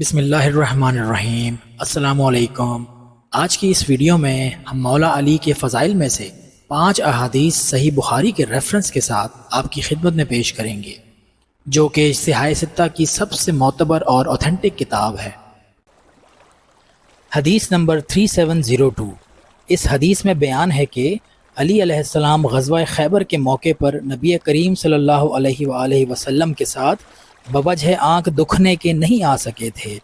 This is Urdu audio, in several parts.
بسم اللہ الرحمن الرحیم۔ السلام علیکم۔ آج کی اس ویڈیو میں ہم مولا علی کے فضائل میں سے 5 احادیث صحیح بخاری کے ریفرنس کے ساتھ آپ کی خدمت میں پیش کریں گے، جو کہ صحاح ستہ کی سب سے معتبر اور اوتھینٹک کتاب ہے۔ حدیث نمبر 3702۔ اس حدیث میں بیان ہے کہ علی علیہ السلام غزوہ خیبر کے موقع پر نبی کریم صلی اللہ علیہ وآلہ وسلم کے ساتھ بوجہ آنکھ دکھنے کے نہیں آ سکے تھے۔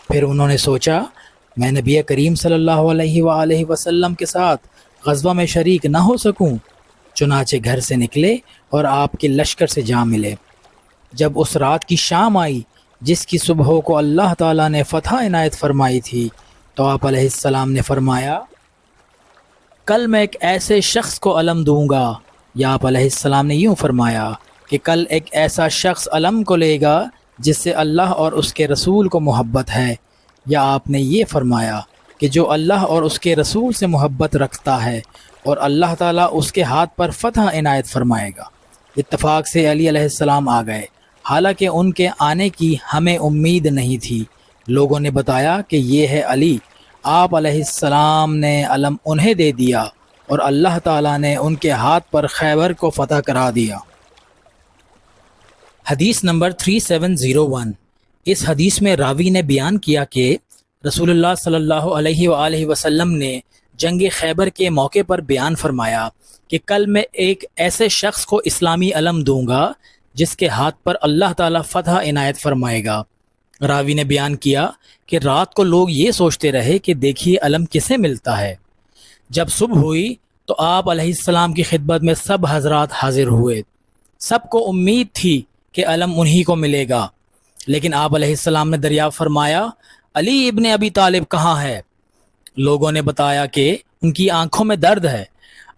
پھر انہوں نے سوچا میں نبی کریم صلی اللہ علیہ وآلہ وسلم کے ساتھ غزوہ میں شریک نہ ہو سکوں، چنانچہ گھر سے نکلے اور آپ کے لشکر سے جا ملے۔ جب اس رات کی شام آئی جس کی صبح کو اللہ تعالیٰ نے فتح عنایت فرمائی تھی، تو آپ علیہ السلام نے فرمایا کل میں ایک ایسے شخص کو علم دوں گا، یا آپ علیہ السلام نے یوں فرمایا کہ کل ایک ایسا شخص علم کو لے گا جس سے اللہ اور اس کے رسول کو محبت ہے، یا آپ نے یہ فرمایا کہ جو اللہ اور اس کے رسول سے محبت رکھتا ہے اور اللہ تعالیٰ اس کے ہاتھ پر فتح عنایت فرمائے گا۔ اتفاق سے علی علیہ السلام آ گئے، حالانکہ ان کے آنے کی ہمیں امید نہیں تھی۔ لوگوں نے بتایا کہ یہ ہے علی۔ آپ علیہ السلام نے علم انہیں دے دیا اور اللہ تعالیٰ نے ان کے ہاتھ پر خیبر کو فتح کرا دیا۔ حدیث نمبر 3701۔ اس حدیث میں راوی نے بیان کیا کہ رسول اللہ صلی اللہ علیہ وآلہ وسلم نے جنگ خیبر کے موقع پر بیان فرمایا کہ کل میں ایک ایسے شخص کو اسلامی علم دوں گا جس کے ہاتھ پر اللہ تعالیٰ فتح عنایت فرمائے گا۔ راوی نے بیان کیا کہ رات کو لوگ یہ سوچتے رہے کہ دیکھیے علم کسے ملتا ہے۔ جب صبح ہوئی تو آپ علیہ السلام کی خدمت میں سب حضرات حاضر ہوئے۔ سب کو امید تھی کہ علم انہی کو ملے گا، لیکن آپ علیہ السلام نے دریافت فرمایا علی ابن ابی طالب کہاں ہے؟ لوگوں نے بتایا کہ ان کی آنکھوں میں درد ہے۔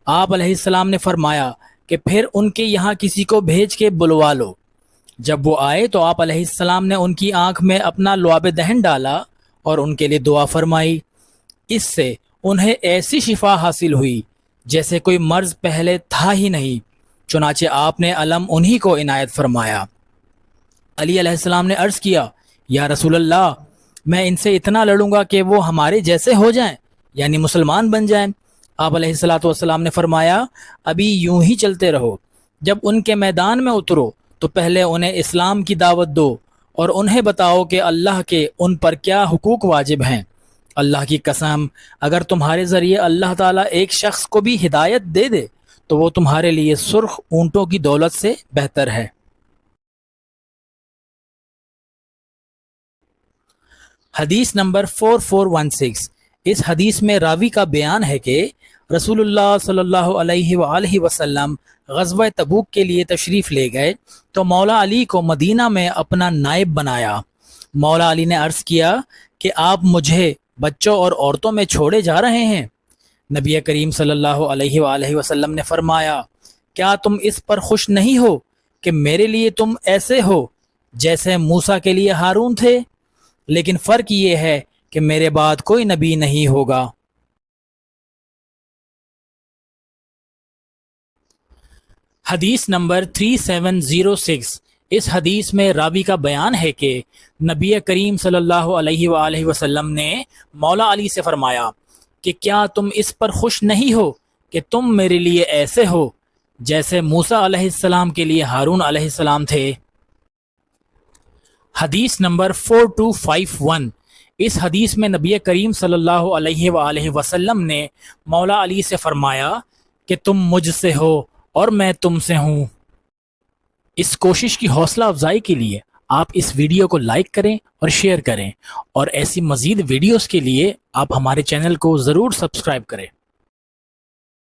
آپ علیہ السلام نے فرمایا کہ پھر ان کے یہاں کسی کو بھیج کے بلوا لو۔ جب وہ آئے تو آپ علیہ السلام نے ان کی آنکھ میں اپنا لعاب دہن ڈالا اور ان کے لیے دعا فرمائی۔ اس سے انہیں ایسی شفا حاصل ہوئی جیسے کوئی مرض پہلے تھا ہی نہیں، چنانچہ آپ نے علم انہی کو عنایت فرمایا۔ علی علیہ السلام نے عرض کیا یا رسول اللہ، میں ان سے اتنا لڑوں گا کہ وہ ہمارے جیسے ہو جائیں، یعنی مسلمان بن جائیں۔ آپ علیہ السلام نے فرمایا ابھی یوں ہی چلتے رہو، جب ان کے میدان میں اترو تو پہلے انہیں اسلام کی دعوت دو اور انہیں بتاؤ کہ اللہ کے ان پر کیا حقوق واجب ہیں۔ اللہ کی قسم، اگر تمہارے ذریعے اللہ تعالیٰ ایک شخص کو بھی ہدایت دے دے تو وہ تمہارے لیے سرخ اونٹوں کی دولت سے بہتر ہے۔ حدیث نمبر 4416۔ اس حدیث میں راوی کا بیان ہے کہ رسول اللہ صلی اللہ علیہ وآلہ وسلم غزوہ تبوک کے لیے تشریف لے گئے تو مولا علی کو مدینہ میں اپنا نائب بنایا۔ مولا علی نے عرض کیا کہ آپ مجھے بچوں اور عورتوں میں چھوڑے جا رہے ہیں؟ نبی کریم صلی اللہ علیہ وآلہ وسلم نے فرمایا کیا تم اس پر خوش نہیں ہو کہ میرے لیے تم ایسے ہو جیسے موسیٰ کے لیے ہارون تھے، لیکن فرق یہ ہے کہ میرے بعد کوئی نبی نہیں ہوگا۔ حدیث نمبر 3706۔ اس حدیث میں راوی کا بیان ہے کہ نبی کریم صلی اللہ علیہ وآلہ وسلم نے مولا علی سے فرمایا کہ کیا تم اس پر خوش نہیں ہو کہ تم میرے لیے ایسے ہو جیسے موسیٰ علیہ السلام کے لیے ہارون علیہ السلام تھے۔ حدیث نمبر 4251۔ اس حدیث میں نبی کریم صلی اللہ علیہ وآلہ وسلم نے مولا علی سے فرمایا کہ تم مجھ سے ہو اور میں تم سے ہوں۔ اس کوشش کی حوصلہ افزائی کے لیے آپ اس ویڈیو کو لائک کریں اور شیئر کریں، اور ایسی مزید ویڈیوز کے لیے آپ ہمارے چینل کو ضرور سبسکرائب کریں۔